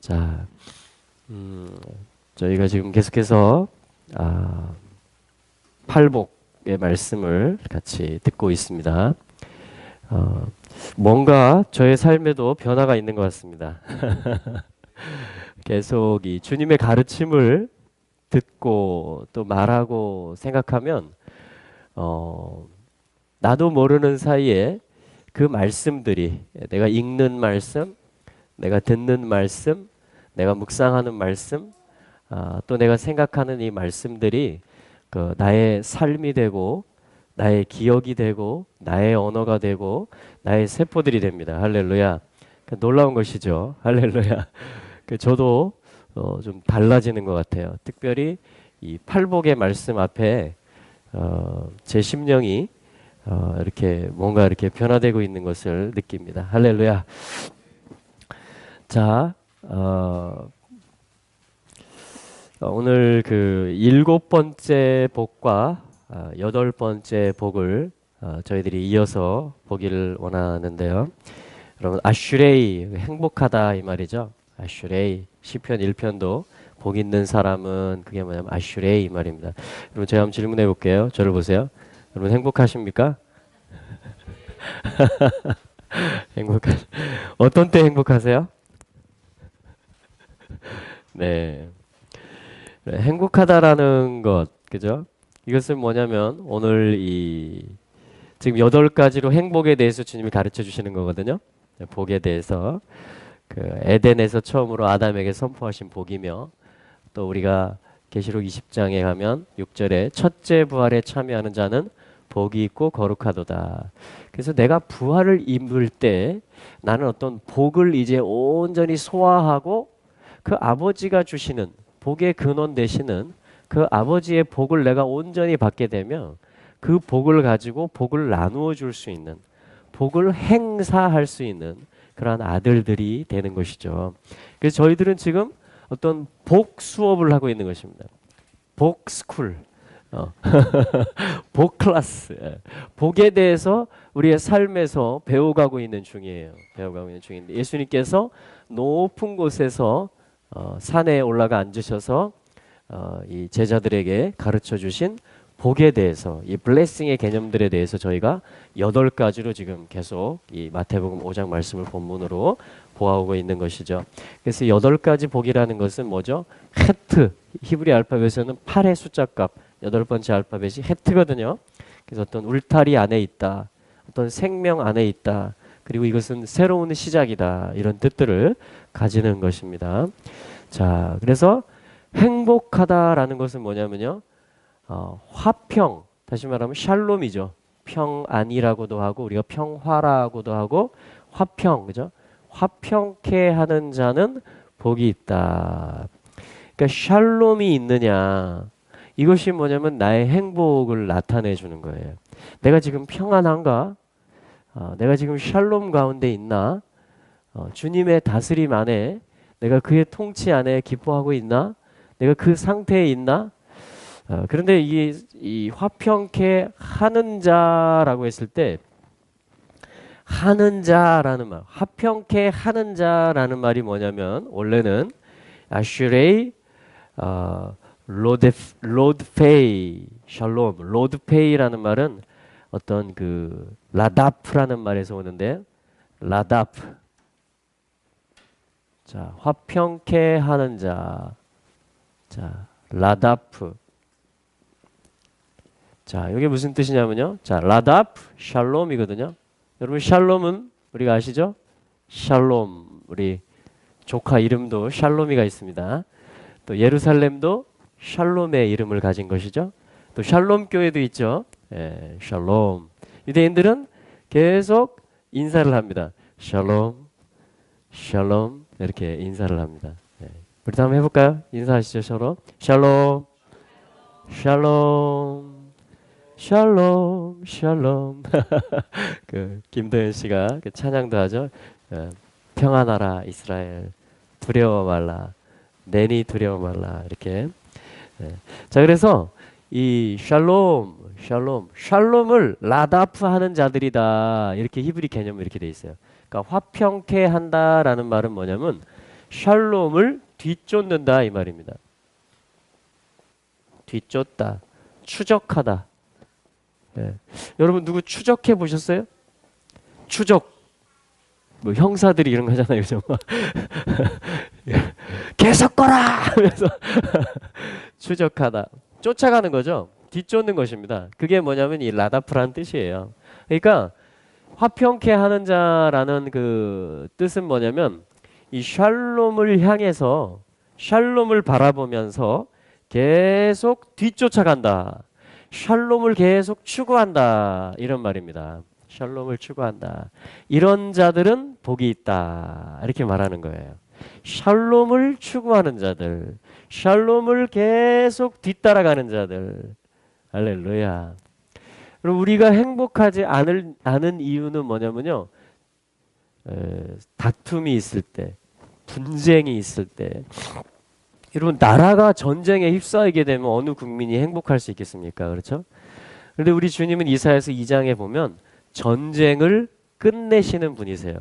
자, 저희가 지금 계속해서 팔복의 말씀을 같이 듣고 있습니다. 뭔가 저의 삶에도 변화가 있는 것 같습니다. 계속 이 주님의 가르침을 듣고 또 말하고 생각하면 나도 모르는 사이에 그 말씀들이 내가 읽는 말씀, 내가 듣는 말씀, 내가 묵상하는 말씀, 또 내가 생각하는 이 말씀들이 그 나의 삶이 되고 나의 기억이 되고 나의 언어가 되고 나의 세포들이 됩니다. 할렐루야. 놀라운 것이죠. 할렐루야. 저도 좀 달라지는 것 같아요. 특별히 이 팔복의 말씀 앞에 제 심령이 이렇게 뭔가 이렇게 변화되고 있는 것을 느낍니다. 할렐루야. 자, 오늘 그 7번째 복과 8번째 복을 저희들이 이어서 보기를 원하는데요. 여러분, 아슈레이, 행복하다 이 말이죠. 아슈레이, 시편 1편도 복 있는 사람은 그게 뭐냐면 아슈레이 이 말입니다. 여러분, 제가 한번 질문해 볼게요. 저를 보세요. 여러분, 행복하십니까? 어떤 때 행복하세요? 네. 행복하다라는 것, 그죠? 이것은 뭐냐면 오늘 지금 8가지로 행복에 대해서 주님이 가르쳐 주시는 거거든요. 복에 대해서 그 에덴에서 처음으로 아담에게 선포하신 복이며 또 우리가 계시록 20장에 가면 6절에 첫째 부활에 참여하는 자는 복이 있고 거룩하도다. 그래서 내가 부활을 입을 때 나는 어떤 복을 이제 온전히 소화하고 그 아버지가 주시는 복의 근원 되시는 그 아버지의 복을 내가 온전히 받게 되면 그 복을 가지고 복을 나누어 줄 수 있는 복을 행사할 수 있는 그러한 아들들이 되는 것이죠. 그래서 저희들은 지금 어떤 복 수업을 하고 있는 것입니다. 복 스쿨, 복 클래스, 복에 대해서 우리의 삶에서 배워가고 있는 중이에요. 배워가고 있는 중인데 예수님께서 높은 곳에서 산에 올라가 앉으셔서 이 제자들에게 가르쳐 주신 복에 대해서 이 블레싱의 개념들에 대해서 저희가 8가지로 지금 계속 이 마태복음 5장 말씀을 본문으로 보아오고 있는 것이죠. 그래서 8가지 복이라는 것은 뭐죠? 헤트, 히브리 알파벳에서는 8의 숫자값, 8번째 알파벳이 헤트거든요. 그래서 어떤 울타리 안에 있다, 어떤 생명 안에 있다, 그리고 이것은 새로운 시작이다, 이런 뜻들을 가지는 것입니다. 자, 그래서 행복하다라는 것은 뭐냐면요, 화평, 다시 말하면 샬롬이죠. 평안이라고도 하고 우리가 평화라고도 하고 화평, 그죠? 화평케 하는 자는 복이 있다. 그러니까 샬롬이 있느냐, 이것이 뭐냐면 나의 행복을 나타내 주는 거예요. 내가 지금 평안한가? 내가 지금 샬롬 가운데 있나? 주님의 다스림 안에 내가 그의 통치 안에 기뻐하고 있나? 내가 그 상태에 있나? 그런데 이 화평케 하는 자라고 했을 때 하는 자라는 말, 화평케 하는 자라는 말이 뭐냐면 원래는 아슈레이 로드페이 샬롬 로드페이라는 말은 어떤 그 라다프라는 말에서 오는데 라다프, 자 화평케 하는 자, 자 라다프, 자 이게 무슨 뜻이냐면요, 자 라다프 샬롬이거든요. 여러분 샬롬은 우리가 아시죠? 샬롬, 우리 조카 이름도 샬롬이가 있습니다. 또 예루살렘도 샬롬의 이름을 가진 것이죠. 또 샬롬 교회도 있죠. 예, 샬롬. 유대인들은 계속 인사를 합니다. 샬롬, 샬롬 이렇게 인사를 합니다. 예. 우리 한번 해볼까요? 인사하시죠. 샬롬, 샬롬, 샬롬, 샬롬, 샬롬. 그 김도현 씨가 그 찬양도 하죠. 평안하라 이스라엘, 두려워 말라, 내니 두려워 말라, 이렇게. 자, 그래서 이 샬롬을 라다프 하는 자들이다, 이렇게 히브리 개념이 이렇게 돼 있어요. 그러니까 화평케 한다라는 말은 뭐냐면 샬롬을 뒤쫓는다 이 말입니다. 뒤쫓다, 추적하다. 예. 여러분 누구 추적해 보셨어요? 추적. 뭐 형사들이 이런 거 하잖아요, 그죠? 계속 거라 하면서 추적하다, 쫓아가는 거죠. 뒤쫓는 것입니다. 그게 뭐냐면 이 라다프라는 뜻이에요. 그러니까 화평케 하는 자라는 그 뜻은 뭐냐면 이 샬롬을 향해서 샬롬을 바라보면서 계속 뒤쫓아간다. 샬롬을 계속 추구한다. 이런 말입니다. 샬롬을 추구한다. 이런 자들은 복이 있다. 이렇게 말하는 거예요. 샬롬을 추구하는 자들, 샬롬을 계속 뒤따라가는 자들. 할렐루야. 그럼 우리가 행복하지 않은 이유는 뭐냐면요. 다툼이 있을 때, 분쟁이 있을 때. 여러분 나라가 전쟁에 휩싸이게 되면 어느 국민이 행복할 수 있겠습니까? 그렇죠? 그런데 우리 주님은 이사야서 2장에 보면 전쟁을 끝내시는 분이세요.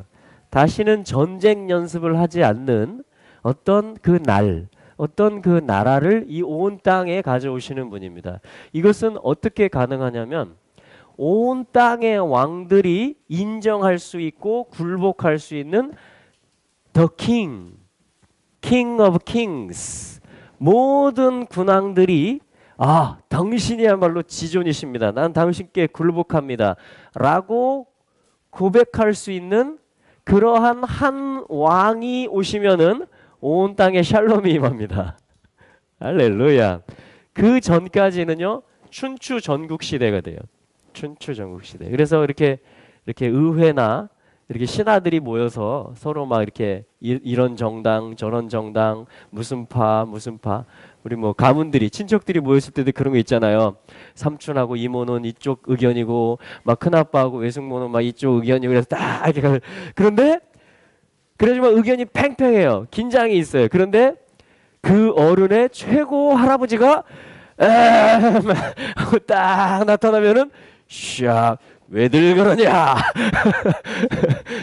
다시는 전쟁 연습을 하지 않는 어떤 그 날, 어떤 그 나라를 이 온 땅에 가져오시는 분입니다. 이것은 어떻게 가능하냐면 온 땅의 왕들이 인정할 수 있고 굴복할 수 있는 The King, King of Kings, 모든 군왕들이 당신이야말로 지존이십니다. 난 당신께 굴복합니다. 라고 고백할 수 있는 그러한 한 왕이 오시면은 온 땅에 샬롬이 임합니다. 할렐루야. 그 전까지는요, 춘추 전국 시대가 돼요. 춘추 전국 시대. 그래서 이렇게 의회나 이렇게 신하들이 모여서 서로 막 이렇게 이런 정당 저런 정당 무슨 파 우리 뭐 가문들이 친척들이 모였을 때도 그런 거 있잖아요. 삼촌하고 이모는 이쪽 의견이고 막 큰아빠하고 외숙모는 막 이쪽 의견이고 그래서 딱 이렇게 그런데 그러지만 의견이 팽팽해요. 긴장이 있어요. 그런데 그 어른의 최고 할아버지가 하고 딱 나타나면은 샥 왜들 그러냐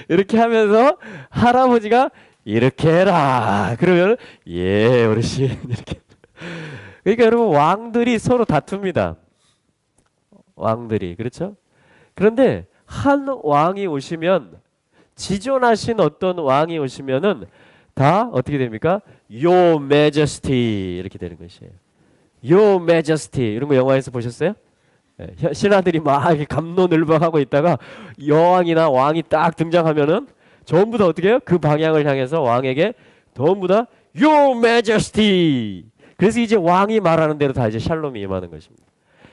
이렇게 하면서 할아버지가 이렇게 해라 그러면 예 어르신 이렇게. 그러니까 여러분 왕들이 서로 다툽니다. 왕들이 그렇죠? 그런데 한 왕이 오시면 지존하신 어떤 왕이 오시면은 다 어떻게 됩니까? Your Majesty 이렇게 되는 것이에요. Your Majesty 이런 거 영화에서 보셨어요? 신하들이 막 이렇게 갑론을박하고 있다가 여왕이나 왕이 딱 등장하면은 전부 다 어떻게 해요? 그 방향을 향해서 왕에게 전부 다 Your Majesty. 그래서 이제 왕이 말하는 대로 다 이제 샬롬이 임하는 것입니다.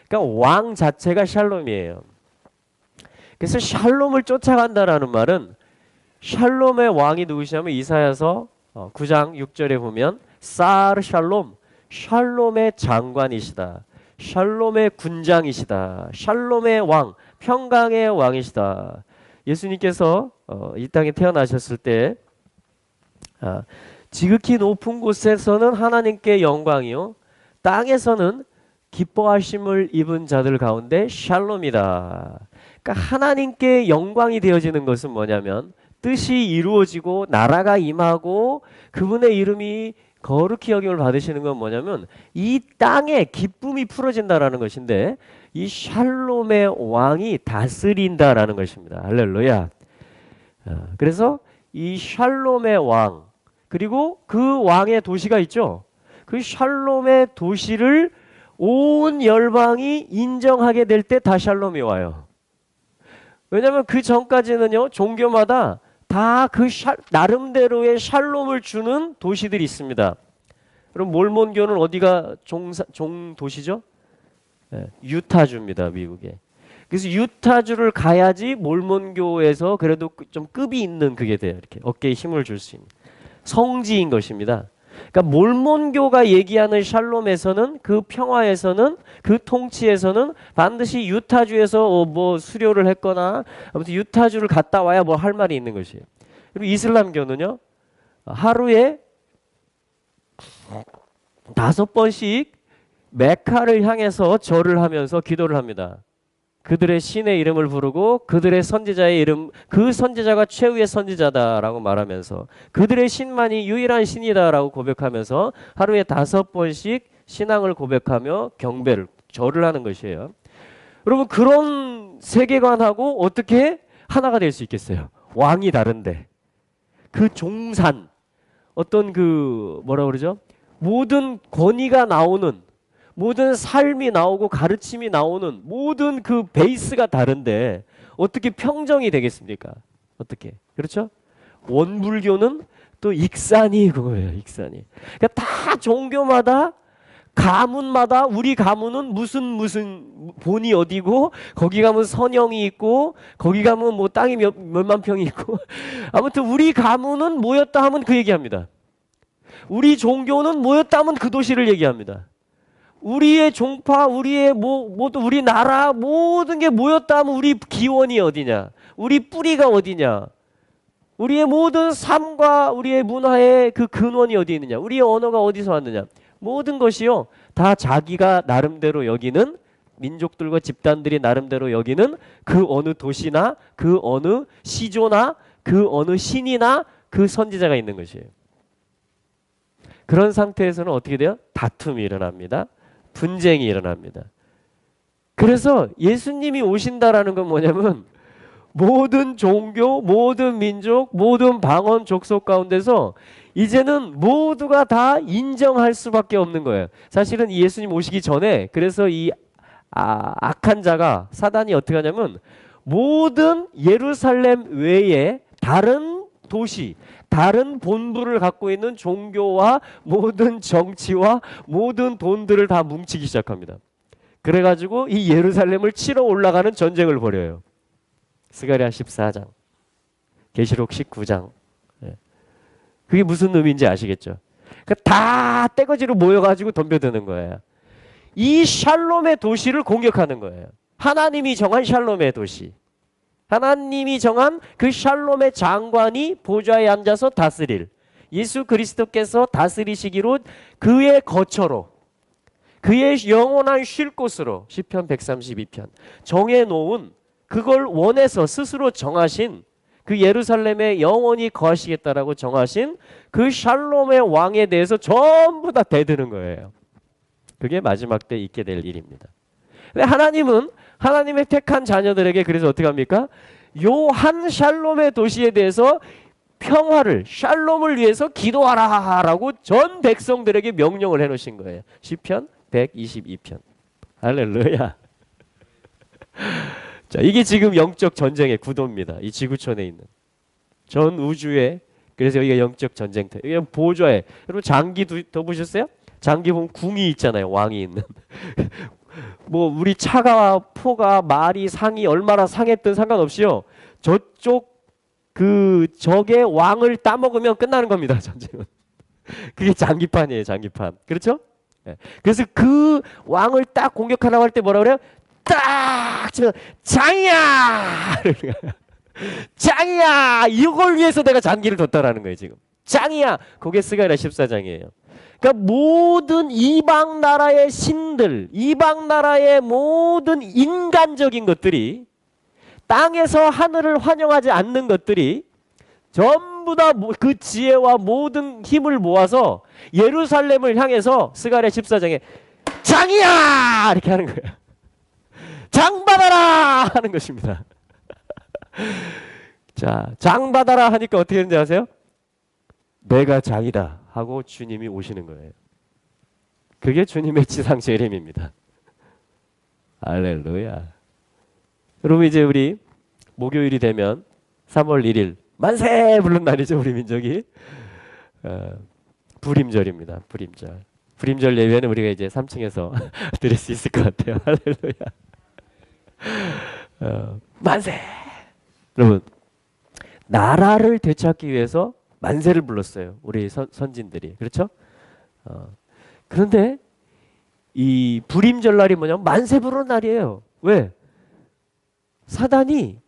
그러니까 왕 자체가 샬롬이에요. 그래서 샬롬을 쫓아간다라는 말은 샬롬의 왕이 누구시냐면 이사야서 9장 6절에 보면 사르 샬롬, 샬롬의 장관이시다. 샬롬의 군장이시다. 샬롬의 왕, 평강의 왕이시다. 예수님께서 이 땅에 태어나셨을 때 지극히 높은 곳에서는 하나님께 영광이요 땅에서는 기뻐하심을 입은 자들 가운데 샬롬이다. 그러니까 하나님께 영광이 되어지는 것은 뭐냐면 뜻이 이루어지고 나라가 임하고 그분의 이름이 거룩히 여김을 받으시는 건 뭐냐면 이 땅에 기쁨이 풀어진다라는 것인데 이 샬롬의 왕이 다스린다라는 것입니다. 할렐루야. 그래서 이 샬롬의 왕 그리고 그 왕의 도시가 있죠. 그 샬롬의 도시를 온 열방이 인정하게 될 때 다 샬롬이 와요. 왜냐하면 그 전까지는요 종교마다 다 그 나름대로의 샬롬을 주는 도시들이 있습니다. 그럼 몰몬교는 어디가 종도시죠? 유타주입니다. 미국에. 그래서 유타주를 가야지 몰몬교에서 그래도 좀 급이 있는 그게 돼요. 이렇게 어깨에 힘을 줄 수 있는 성지인 것입니다. 그러니까 몰몬교가 얘기하는 샬롬에서는 그 평화에서는 그 통치에서는 반드시 유타주에서 뭐 수료를 했거나 아무튼 유타주를 갔다 와야 뭐 할 말이 있는 것이에요. 그리고 이슬람교는요 하루에 5번씩 메카를 향해서 절을 하면서 기도를 합니다. 그들의 신의 이름을 부르고 그들의 선지자의 이름, 그 선지자가 최후의 선지자다라고 말하면서 그들의 신만이 유일한 신이다라고 고백하면서 하루에 5번씩 신앙을 고백하며 경배를, 절을 하는 것이에요. 여러분, 그런 세계관하고 어떻게 하나가 될 수 있겠어요? 왕이 다른데 그 종산, 어떤 그 뭐라 그러죠? 모든 권위가 나오는, 모든 삶이 나오고 가르침이 나오는 모든 그 베이스가 다른데 어떻게 평정이 되겠습니까? 어떻게? 그렇죠? 원불교는 또 익산이 그거예요. 익산이. 그러니까 다 종교마다, 가문마다, 우리 가문은 무슨 본이 어디고, 거기 가면 선영이 있고, 거기 가면 뭐 땅이 몇만 평이 있고, 아무튼 우리 가문은 뭐였다 하면 그 얘기합니다. 우리 종교는 뭐였다 하면 그 도시를 얘기합니다. 우리의 종파, 우리의 모두 우리 나라 모든 게 모였다 하면 우리 기원이 어디냐, 우리 뿌리가 어디냐, 우리의 모든 삶과 우리의 문화의 그 근원이 어디 있느냐, 우리의 언어가 어디서 왔느냐, 모든 것이요 다 자기가 나름대로 여기는, 민족들과 집단들이 나름대로 여기는 그 어느 도시나 그 어느 시조나 그 어느 신이나 그 선지자가 있는 것이에요. 그런 상태에서는 어떻게 돼요? 다툼이 일어납니다. 분쟁이 일어납니다. 그래서 예수님이 오신다라는 건 뭐냐면 모든 종교, 모든 민족, 모든 방언, 족속 가운데서 이제는 모두가 다 인정할 수밖에 없는 거예요. 사실은 이 예수님 오시기 전에 그래서 이 악한 자가, 사단이 어떻게 하냐면 모든 예루살렘 외에 다른 도시, 다른 본부를 갖고 있는 종교와 모든 정치와 모든 돈들을 다 뭉치기 시작합니다. 그래가지고 이 예루살렘을 치러 올라가는 전쟁을 벌여요. 스가랴 14장, 계시록 19장. 그게 무슨 의미인지 아시겠죠? 그러니까 다 떼거지로 모여가지고 덤벼드는 거예요. 이 샬롬의 도시를 공격하는 거예요. 하나님이 정한 샬롬의 도시, 하나님이 정한 그 샬롬의 장관이 보좌에 앉아서 다스릴, 예수 그리스도께서 다스리시기로 그의 거처로, 그의 영원한 쉴 곳으로 시편 132편 정해놓은, 그걸 원해서 스스로 정하신, 그 예루살렘에 영원히 거하시겠다라고 정하신 그 샬롬의 왕에 대해서 전부 다 대드는 거예요. 그게 마지막 때 있게 될 일입니다. 근데 하나님은 하나님의 택한 자녀들에게 그래서 어떻게 합니까? 요 한 샬롬의 도시에 대해서 평화를, 샬롬을 위해서 기도하라라고 전 백성들에게 명령을 해놓으신 거예요. 시편 122편. 할렐루야. 자, 이게 지금 영적 전쟁의 구도입니다. 이 지구촌에 있는 전 우주에. 그래서 여기가 영적 전쟁터. 여기 보좌에, 여러분 장기 더 보셨어요? 장기 보면 궁이 있잖아요. 왕이 있는. 뭐 우리 차가, 포가, 말이, 상이 얼마나 상했든 상관없이요, 저쪽 그 적의 왕을 따먹으면 끝나는 겁니다. 전쟁은. 그게 장기판이에요. 장기판. 그렇죠? 네. 그래서 그 왕을 딱 공격하라고 할 때 뭐라 그래요? 딱 치면 장이야! 짱이야! 이걸 위해서 내가 장기를 뒀다라는 거예요. 지금 짱이야! 그게 스가랴 14장이에요. 그러니까 모든 이방 나라의 신들, 이방 나라의 모든 인간적인 것들이, 땅에서 하늘을 환영하지 않는 것들이 전부 다 그 지혜와 모든 힘을 모아서 예루살렘을 향해서 스가랴 14장에 장이야! 이렇게 하는 거예요. 장 받아라! 하는 것입니다. 자, 장 받아라 하니까 어떻게 되는지 아세요? 내가 장이다 하고 주님이 오시는 거예요. 그게 주님의 지상 재림입니다. 할렐루야. 여러분, 이제 우리 목요일이 되면 3월 1일 만세 부르는 날이죠. 우리 민족이 불임절입니다. 불임절. 불임절 예배는 우리가 이제 3층에서 드릴 수 있을 것 같아요. 할렐루야. 만세. 여러분, 나라를 되찾기 위해서 만세를 불렀어요. 우리 선진들이. 그렇죠? 그런데 이 불임절 날이 뭐냐면 만세 부르는 날이에요. 왜? 사단이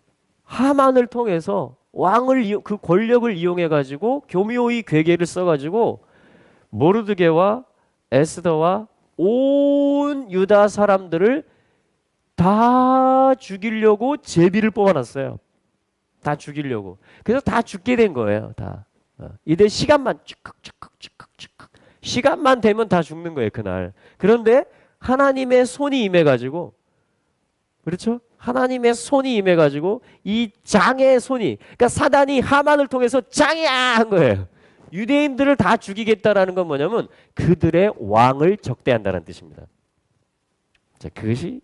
하만을 통해서 왕을 그 권력을 이용해 가지고 교묘히 괴계를 써 가지고 모르드게와 에스더와 온 유다 사람들을 다 죽이려고 제비를 뽑아놨어요. 다 죽이려고. 그래서 다 죽게 된 거예요. 다. 이들 시간만 시간만 되면 다 죽는 거예요. 그날. 그런데 하나님의 손이 임해가지고, 그렇죠? 하나님의 손이 임해가지고 이 장의 손이, 그러니까 사단이 하만을 통해서 장이야 한 거예요. 유대인들을 다 죽이겠다라는 건 뭐냐면 그들의 왕을 적대한다는 뜻입니다. 자, 그것이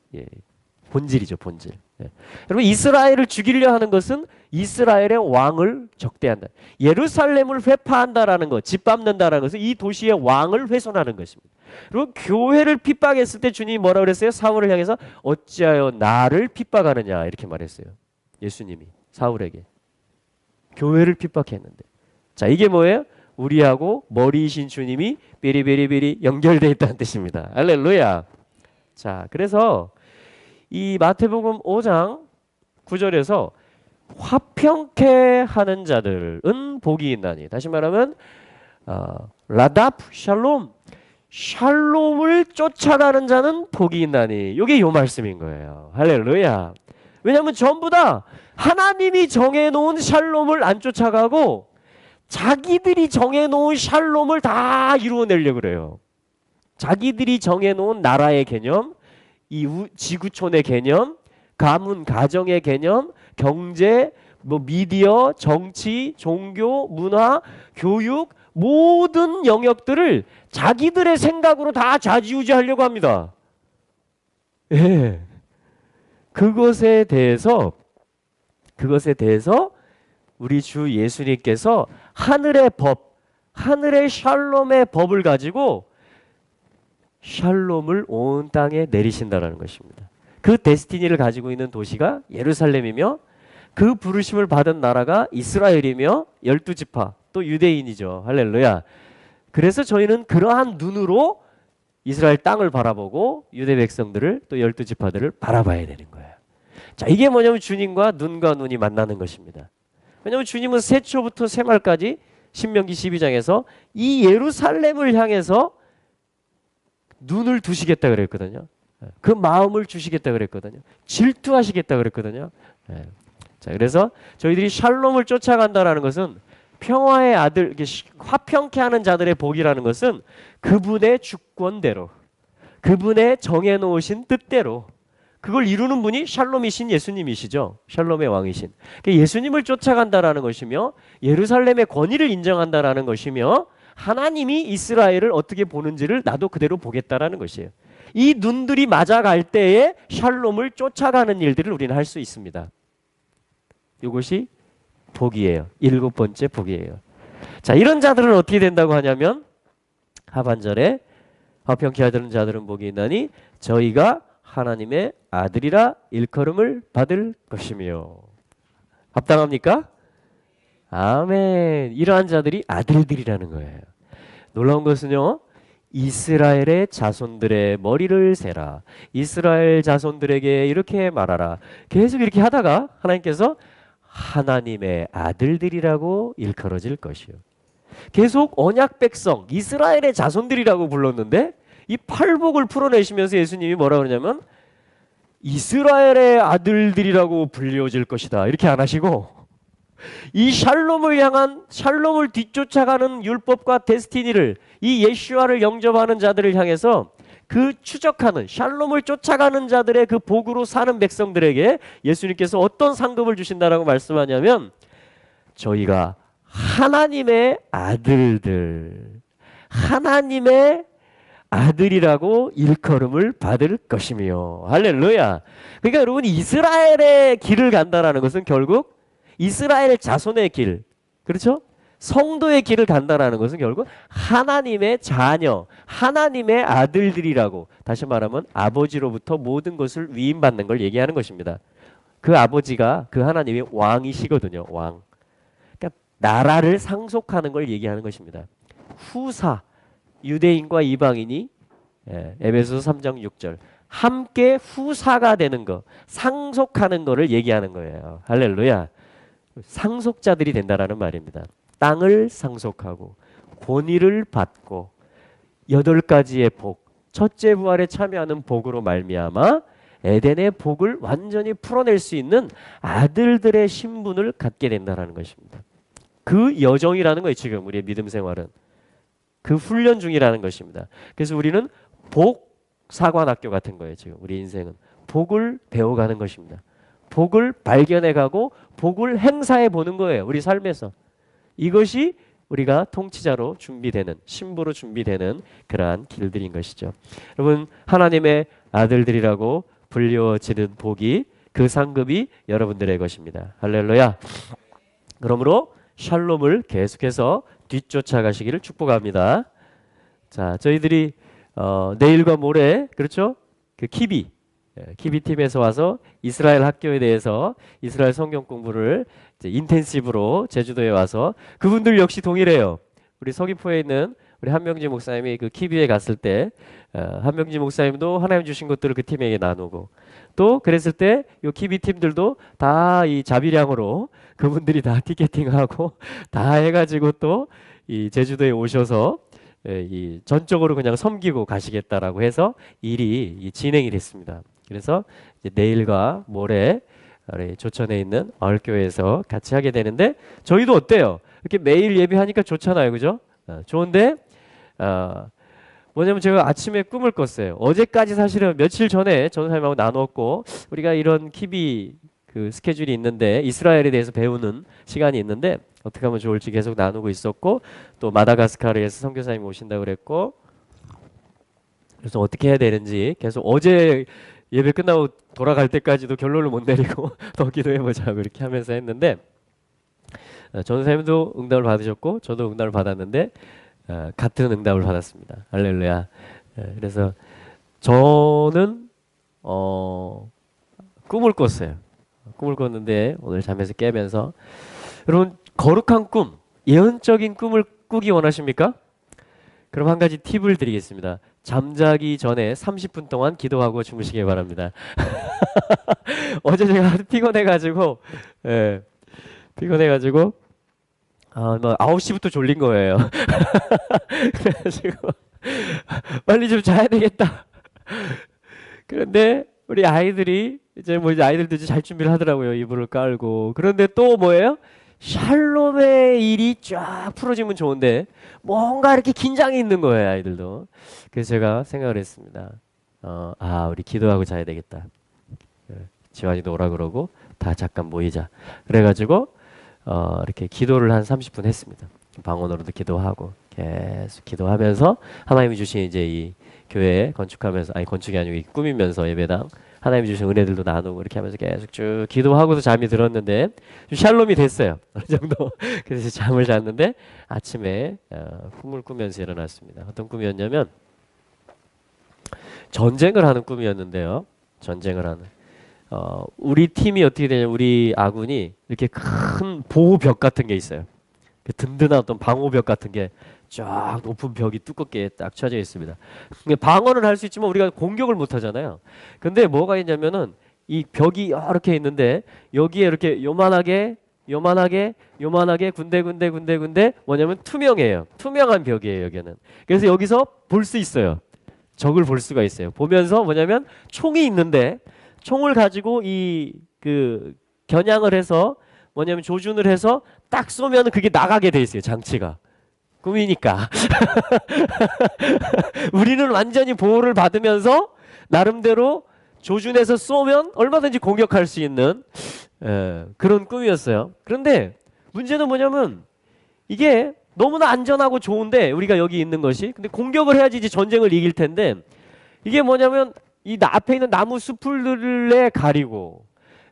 본질이죠, 본질. 여러분, 이스라엘을 죽이려 하는 것은 이스라엘의 왕을 적대한다. 예루살렘을 회파한다라는 것, 짓밟는다라는 것은 이 도시의 왕을 훼손하는 것입니다. 그리고 교회를 핍박했을 때 주님이 뭐라 그랬어요? 사울을 향해서 어찌하여 나를 핍박하느냐 이렇게 말했어요. 예수님이 사울에게 교회를 핍박했는데, 자, 이게 뭐예요? 우리하고 머리이신 주님이 비리비리비리 연결되어 있다는 뜻입니다. 할렐루야. 자, 그래서 이 마태복음 5장 9절에서 화평케 하는 자들은 복이 있나니, 다시 말하면 라답 샬롬, 샬롬을 쫓아가는 자는 복이 있나니, 이게 요 말씀인 거예요. 할렐루야. 왜냐하면 전부 다 하나님이 정해놓은 샬롬을 안 쫓아가고 자기들이 정해놓은 샬롬을 다 이루어내려고 그래요. 자기들이 정해놓은 나라의 개념, 이 지구촌의 개념, 가문, 가정의 개념, 경제, 미디어, 정치, 종교, 문화, 교육, 모든 영역들을 자기들의 생각으로 다 좌지우지하려고 합니다. 예. 그것에 대해서 우리 주 예수님께서 하늘의 법, 하늘의 샬롬의 법을 가지고 샬롬을 온 땅에 내리신다라는 것입니다. 그 데스티니를 가지고 있는 도시가 예루살렘이며 그 부르심을 받은 나라가 이스라엘이며 12지파, 또 유대인이죠. 할렐루야. 그래서 저희는 그러한 눈으로 이스라엘 땅을 바라보고 유대 백성들을, 또 12지파들을 바라봐야 되는 거예요. 자, 이게 뭐냐면 주님과 눈과 눈이 만나는 것입니다. 왜냐하면 주님은 세초부터 세말까지 신명기 12장에서 이 예루살렘을 향해서 눈을 두시겠다 그랬거든요. 그 마음을 주시겠다 그랬거든요. 질투하시겠다 그랬거든요. 자, 그래서 저희들이 샬롬을 쫓아간다라는 것은 평화의 아들, 화평케 하는 자들의 복이라는 것은 그분의 주권대로, 그분의 정해놓으신 뜻대로 그걸 이루는 분이 샬롬이신 예수님이시죠. 샬롬의 왕이신. 그러니까 예수님을 쫓아간다라는 것이며 예루살렘의 권위를 인정한다라는 것이며 하나님이 이스라엘을 어떻게 보는지를 나도 그대로 보겠다라는 것이에요. 이 눈들이 맞아갈 때에 샬롬을 쫓아가는 일들을 우리는 할 수 있습니다. 이것이 복이에요. 7번째 복이에요. 자, 이런 자들은 어떻게 된다고 하냐면 하반절에 화평케 하는 자들은 복이 있나니 저희가 하나님의 아들이라 일컬음을 받을 것이며. 합당합니까? 아멘. 이러한 자들이 아들들이라는 거예요. 놀라운 것은요, 이스라엘의 자손들의 머리를 세라, 이스라엘 자손들에게 이렇게 말하라, 계속 이렇게 하다가 하나님께서 하나님의 아들들이라고 일컬어질 것이요. 계속 언약 백성 이스라엘의 자손들이라고 불렀는데 이 팔복을 풀어내시면서 예수님이 뭐라 그러냐면 이스라엘의 아들들이라고 불려질 것이다 이렇게 안 하시고, 이 샬롬을 향한, 샬롬을 뒤쫓아가는 율법과 데스티니를, 이 예슈아를 영접하는 자들을 향해서 그 추적하는, 샬롬을 쫓아가는 자들의 그 복으로 사는 백성들에게 예수님께서 어떤 상급을 주신다라고 말씀하냐면 저희가 하나님의 아들들, 하나님의 아들이라고 일컬음을 받을 것이며. 할렐루야. 그러니까 여러분, 이스라엘의 길을 간다라는 것은 결국 이스라엘 자손의 길, 그렇죠? 성도의 길을 간다라는 것은 결국 하나님의 자녀, 하나님의 아들들이라고, 다시 말하면 아버지로부터 모든 것을 위임받는 걸 얘기하는 것입니다. 그 아버지가, 그 하나님이 왕이시거든요. 왕. 그러니까 나라를 상속하는 걸 얘기하는 것입니다. 후사, 유대인과 이방인이 에베소서 3장 6절 함께 후사가 되는 거, 상속하는 거를 얘기하는 거예요. 할렐루야. 상속자들이 된다라는 말입니다. 땅을 상속하고 권위를 받고 8가지의 복, 첫째 부활에 참여하는 복으로 말미암아 에덴의 복을 완전히 풀어낼 수 있는 아들들의 신분을 갖게 된다라는 것입니다. 그 여정이라는 거예요. 지금 우리의 믿음 생활은 그 훈련 중이라는 것입니다. 그래서 우리는 복 사관학교 같은 거예요. 지금 우리 인생은 복을 배워가는 것입니다. 복을 발견해가고 복을 행사해 보는 거예요. 우리 삶에서. 이것이 우리가 통치자로 준비되는, 신부로 준비되는 그러한 길들인 것이죠. 여러분, 하나님의 아들들이라고 불려지는 복이, 그 상급이 여러분들의 것입니다. 할렐루야. 그러므로 샬롬을 계속해서 뒤쫓아가시기를 축복합니다. 자, 저희들이 내일과 모레, 그렇죠? 그 키비 팀에서 와서 이스라엘 학교에 대해서 이스라엘 성경 공부를 이제 인텐시브로 제주도에 와서, 그분들 역시 동일해요. 우리 서귀포에 있는 우리 한명지 목사님이 그 키비에 갔을 때 한명지 목사님도 하나님 주신 것들을 그 팀에게 나누고, 또 그랬을 때 요 키비 팀들도 다 이 자비량으로 그분들이 다 티켓팅하고 다 해가지고 또 이 제주도에 오셔서 이 전적으로 그냥 섬기고 가시겠다라고 해서 일이 진행이 됐습니다. 그래서 이제 내일과 모레 우리 조천에 있는 마을교회에서 같이 하게 되는데, 저희도 어때요? 이렇게 매일 예배하니까 좋잖아요, 그죠? 좋은데 뭐냐면 제가 아침에 꿈을 꿨어요. 어제까지 사실은 며칠 전에 전사님하고 나눴고, 우리가 이런 키비 그 스케줄이 있는데 이스라엘에 대해서 배우는 시간이 있는데 어떻게 하면 좋을지 계속 나누고 있었고, 또 마다가스카르에서 선교사님 오신다고 그랬고, 그래서 어떻게 해야 되는지 계속 어제 예배 끝나고 돌아갈 때까지도 결론을 못 내리고 더 기도해보자고 이렇게 하면서 했는데, 전사님도 응답을 받으셨고 저도 응답을 받았는데 같은 응답을 받았습니다. 할렐루야. 그래서 저는 꿈을 꿨어요. 꿈을 꿨는데 오늘 잠에서 깨면서, 여러분 거룩한 꿈, 예언적인 꿈을 꾸기 원하십니까? 그럼 한 가지 팁을 드리겠습니다. 잠자기 전에 30분 동안 기도하고 주무시기 바랍니다. 어제 제가 피곤해가지고 피곤해가지고 뭐 9시부터 졸린 거예요. 그래가지고 빨리 좀 자야 되겠다. 그런데 우리 아이들이 이제 아이들도 이제 잘 준비를 하더라고요. 이불을 깔고. 그런데 또 뭐예요? 샬롬의 일이 쫙 풀어지면 좋은데 뭔가 이렇게 긴장이 있는 거예요, 아이들도. 그래서 제가 생각을 했습니다. 우리 기도하고 자야 되겠다. 지환이도 오라 그러고 다 잠깐 모이자. 그래가지고 이렇게 기도를 한 30분 했습니다. 방언으로도 기도하고 계속 기도하면서 하나님이 주신 이제 이 교회 건축하면서, 아니 건축이 아니고 꾸미면서 예배당 하나님이 주신 은혜들도 나누고 이렇게 하면서 계속 쭉 기도하고서 잠이 들었는데 좀 샬롬이 됐어요. 어느 정도. 그래서 잠을 잤는데 아침에 꿈을 꾸면서 일어났습니다. 어떤 꿈이었냐면 전쟁을 하는 꿈이었는데요. 전쟁을 하는. 우리 팀이 어떻게 되냐면 우리 아군이 이렇게 큰 보호벽 같은 게 있어요. 든든한 어떤 방호벽 같은 게 쫙 높은 벽이 두껍게 딱 쳐져 있습니다. 방어는 할 수 있지만 우리가 공격을 못 하잖아요. 근데 뭐가 있냐면은 이 벽이 이렇게 있는데 여기에 이렇게 요만하게 군데 뭐냐면 투명해요. 투명한 벽이에요, 여기는. 그래서 여기서 볼 수 있어요. 적을 볼 수가 있어요. 보면서 뭐냐면 총이 있는데 총을 가지고 그 겨냥을 해서 뭐냐면 조준을 해서 딱 쏘면 그게 나가게 돼 있어요, 장치가. 꿈이니까. 우리는 완전히 보호를 받으면서 나름대로 조준해서 쏘면 얼마든지 공격할 수 있는 그런 꿈이었어요. 그런데 문제는 뭐냐면 이게 너무나 안전하고 좋은데 우리가 여기 있는 것이, 근데 공격을 해야지 이제 전쟁을 이길 텐데 이게 뭐냐면 이 앞에 있는 나무 숲들에 가리고,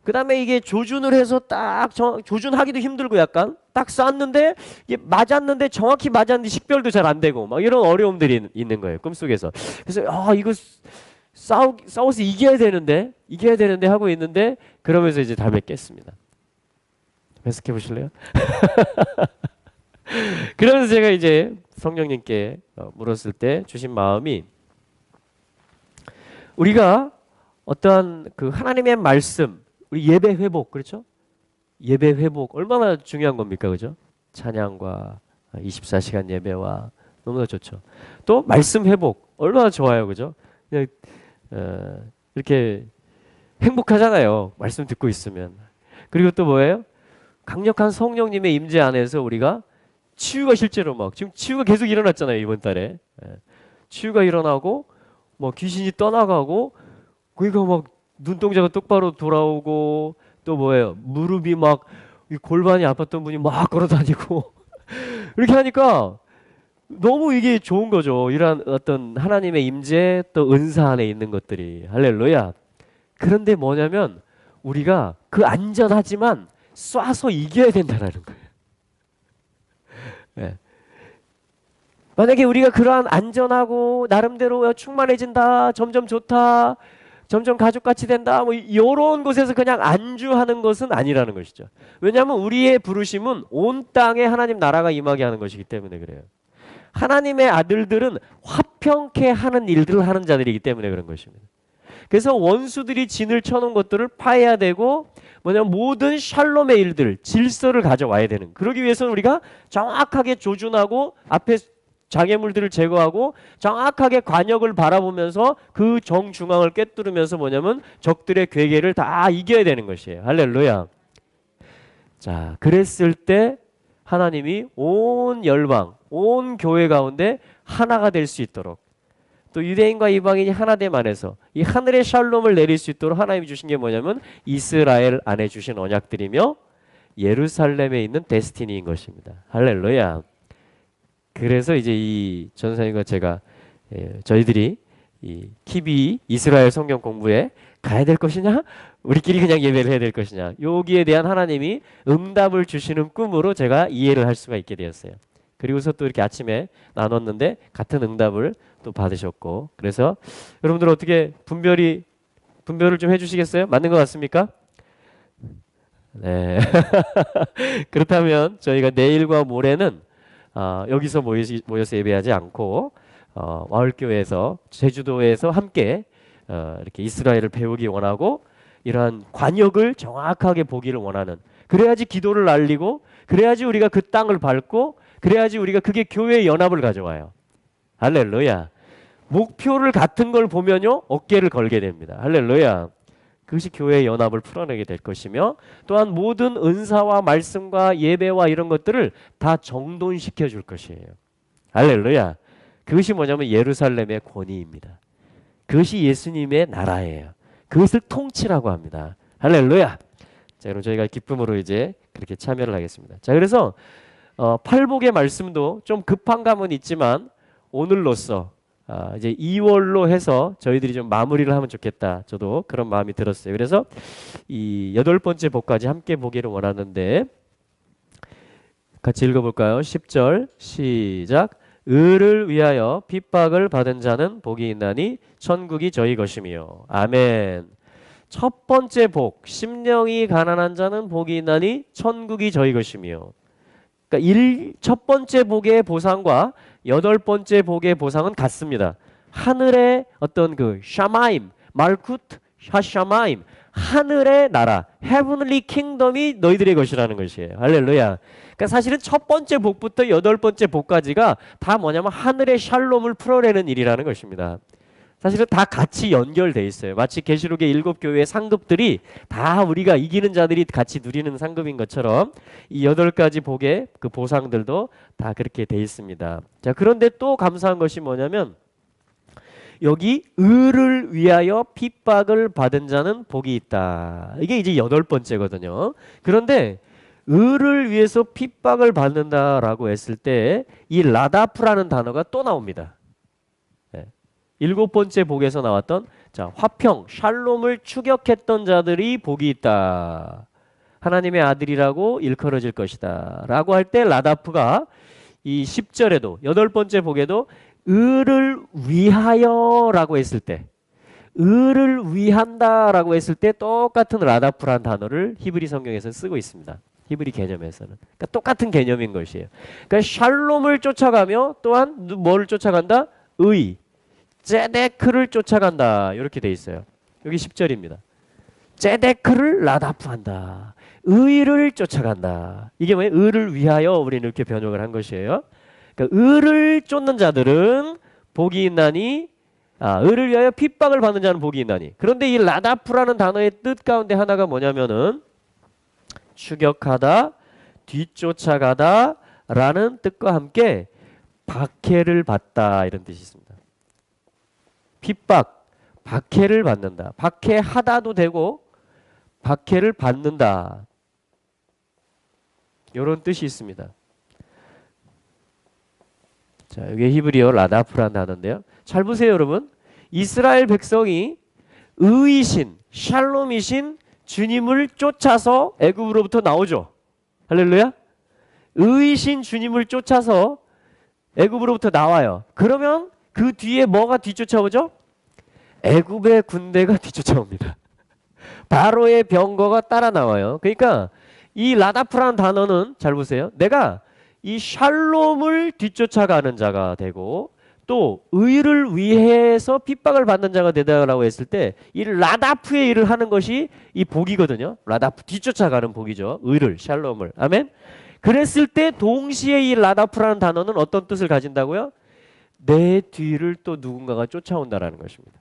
그 다음에 이게 조준을 해서 딱 조준하기도 힘들고 약간 딱 쐈는데 이게 맞았는데 정확히 맞았는데 식별도 잘 안 되고 막 이런 어려움들이 있는 거예요, 꿈속에서. 그래서 이거 싸워서 이겨야 되는데 하고 있는데, 그러면서 이제 잠에 깼습니다. 해석해 보실래요? 그러면서 제가 이제 성령님께 물었을 때 주신 마음이, 우리가 어떠한 그 하나님의 말씀, 우리 예배 회복, 그렇죠? 예배 회복 얼마나 중요한 겁니까, 그죠? 찬양과 24시간 예배와 너무나 좋죠. 또 말씀 회복 얼마나 좋아요, 그죠? 그냥 이렇게 행복하잖아요. 말씀 듣고 있으면. 그리고 또 뭐예요? 강력한 성령님의 임재 안에서 우리가 치유가 실제로 막 지금 치유가 계속 일어났잖아요. 이번 달에. 예. 치유가 일어나고 뭐 귀신이 떠나가고 그러니까 막 눈동자가 똑바로 돌아오고 또 뭐예요? 무릎이 막 골반이 아팠던 분이 막 걸어다니고 이렇게 하니까 너무 이게 좋은 거죠. 이런 어떤 하나님의 임재 또 은사 안에 있는 것들이. 할렐루야. 그런데 뭐냐면 우리가 그 안전하지만 쏴서 이겨야 된다는 거예요. 네. 만약에 우리가 그러한 안전하고 나름대로 충만해진다, 점점 좋다, 점점 가족같이 된다, 뭐 이런 곳에서 그냥 안주하는 것은 아니라는 것이죠. 왜냐하면 우리의 부르심은 온 땅에 하나님 나라가 임하게 하는 것이기 때문에 그래요. 하나님의 아들들은 화평케 하는 일들을 하는 자들이기 때문에 그런 것입니다. 그래서 원수들이 진을 쳐놓은 것들을 파해야 되고 뭐냐면 모든 샬롬의 일들, 질서를 가져와야 되는. 그러기 위해서는 우리가 정확하게 조준하고 앞에 장애물들을 제거하고 정확하게 관역을 바라보면서 그 정중앙을 꿰뚫으면서 뭐냐면 적들의 괴계를 다 이겨야 되는 것이에요. 할렐루야. 자, 그랬을 때 하나님이 온 열방, 온 교회 가운데 하나가 될 수 있도록 또 유대인과 이방인이 하나됨 안에서 이 하늘의 샬롬을 내릴 수 있도록 하나님이 주신 게 뭐냐면 이스라엘 안에 주신 언약들이며 예루살렘에 있는 데스티니인 것입니다. 할렐루야. 그래서 이제 이 전사님과 제가 저희들이 이 키비 이스라엘 성경 공부에 가야 될 것이냐 우리끼리 그냥 예배를 해야 될 것이냐 여기에 대한 하나님이 응답을 주시는 꿈으로 제가 이해를 할 수가 있게 되었어요. 그리고서 또 이렇게 아침에 나눴는데 같은 응답을 또 받으셨고 그래서 여러분들 어떻게 분별을 좀 해주시겠어요? 맞는 것 같습니까? 네. 그렇다면 저희가 내일과 모레는 여기서 모여서 예배하지 않고 마을교회에서 제주도에서 함께 이렇게 이스라엘을 배우기 원하고 이러한 관역을 정확하게 보기를 원하는 그래야지 기도를 알리고 그래야지 우리가 그 땅을 밟고 그래야지 우리가 그게 교회의 연합을 가져와요. 할렐루야. 목표를 같은 걸 보면요 어깨를 걸게 됩니다. 할렐루야. 그것이 교회의 연합을 풀어내게 될 것이며 또한 모든 은사와 말씀과 예배와 이런 것들을 다 정돈시켜 줄 것이에요. 할렐루야. 그것이 뭐냐면 예루살렘의 권위입니다. 그것이 예수님의 나라예요. 그것을 통치라고 합니다. 할렐루야. 자, 그럼 저희가 기쁨으로 이제 그렇게 참여를 하겠습니다. 자, 그래서 팔복의 말씀도 좀 급한 감은 있지만 오늘로써 이제 2월로 해서 저희들이 좀 마무리를 하면 좋겠다. 저도 그런 마음이 들었어요. 그래서 이 8번째 복까지 함께 보기를 원하는데 같이 읽어볼까요? 10절 시작. 의를 위하여 핍박을 받은 자는 복이 있나니 천국이 저희 것이며. 아멘. 첫 번째 복, 심령이 가난한 자는 복이 있나니 천국이 저희 것이며. 그러니까 첫 번째 복의 보상과 8번째 복의 보상은 같습니다. 하늘의 어떤 그 샤마임, 말쿠트, 샤샤마임, 하늘의 나라, 헤븐리 킹덤이 너희들의 것이라는 것이에요. 할렐루야. 그러니까 사실은 첫 번째 복부터 8번째 복까지가 다 뭐냐면 하늘의 샬롬을 풀어내는 일이라는 것입니다. 사실은 다 같이 연결돼 있어요. 마치 계시록의 7교회의 상급들이 다 우리가 이기는 자들이 같이 누리는 상급인 것처럼 이 8가지 복의 그 보상들도 다 그렇게 돼 있습니다. 자, 그런데 또 감사한 것이 뭐냐면 여기 의를 위하여 핍박을 받은 자는 복이 있다. 이게 이제 8번째거든요. 그런데 의를 위해서 핍박을 받는다라고 했을 때 이 라다프라는 단어가 또 나옵니다. 7번째 복에서 나왔던 자, 화평, 샬롬을 추격했던 자들이 복이 있다. 하나님의 아들이라고 일컬어질 것이다. 라고 할 때 라다프가 이 10절에도 8번째 복에도 의를 위하여 라고 했을 때 의를 위한다 라고 했을 때 똑같은 라다프라는 단어를 히브리 성경에서 쓰고 있습니다. 히브리 개념에서는. 그러니까 똑같은 개념인 것이에요. 그러니까 샬롬을 쫓아가며 또한 뭐를 쫓아간다? 의. 제데크를 쫓아간다. 이렇게 돼 있어요. 여기 10절입니다. 제데크를 라다프한다. 의를 쫓아간다. 이게 뭐예요? 의를 위하여 우리는 이렇게 번역을 한 것이에요. 그러니까 의를 쫓는 자들은 복이 있나니 의를 위하여 핍박을 받는 자는 복이 있나니. 그런데 이 라다프라는 단어의 뜻 가운데 하나가 뭐냐면은 추격하다, 뒤쫓아가다 라는 뜻과 함께 박해를 받다 이런 뜻이 있습니다. 핍박, 박해를 받는다. 박해하다도 되고 박해를 받는다. 이런 뜻이 있습니다. 자, 이게 히브리어 라다프라는 단어인데요. 잘 보세요, 여러분. 이스라엘 백성이 의이신, 샬롬이신 주님을 쫓아서 애굽으로부터 나오죠. 할렐루야. 의이신 주님을 쫓아서 애굽으로부터 나와요. 그러면 그 뒤에 뭐가 뒤쫓아오죠? 애굽의 군대가 뒤쫓아옵니다. 바로의 병거가 따라 나와요. 그러니까 이 라다프라는 단어는 잘 보세요. 내가 이 샬롬을 뒤쫓아가는 자가 되고 또 의를 위해서 핍박을 받는 자가 되다라고 했을 때 이 라다프의 일을 하는 것이 이 복이거든요. 라다프 뒤쫓아가는 복이죠. 의를, 샬롬을. 아멘. 그랬을 때 동시에 이 라다프라는 단어는 어떤 뜻을 가진다고요? 내 뒤를 또 누군가가 쫓아온다라는 것입니다.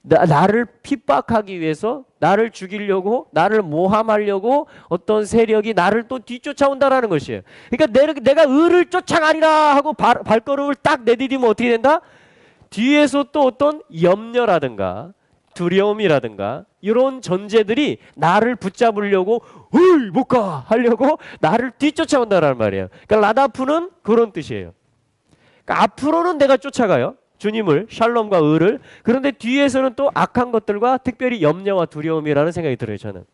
나를 핍박하기 위해서, 나를 죽이려고, 나를 모함하려고 어떤 세력이 나를 또 뒤쫓아온다라는 것이에요. 그러니까 내가 의를 쫓아가리라 하고 발걸음을 딱 내디디면 어떻게 된다? 뒤에서 또 어떤 염려라든가 두려움이라든가 이런 전제들이 나를 붙잡으려고 어이 못 가 하려고 나를 뒤쫓아온다라는 말이에요. 그러니까 라다프는 그런 뜻이에요. 그러니까 앞으로는 내가 쫓아가요. 주님을, 샬롬과 의를. 그런데 뒤에서는 또 악한 것들과 특별히 염려와 두려움이라는 생각이 들어요. 저는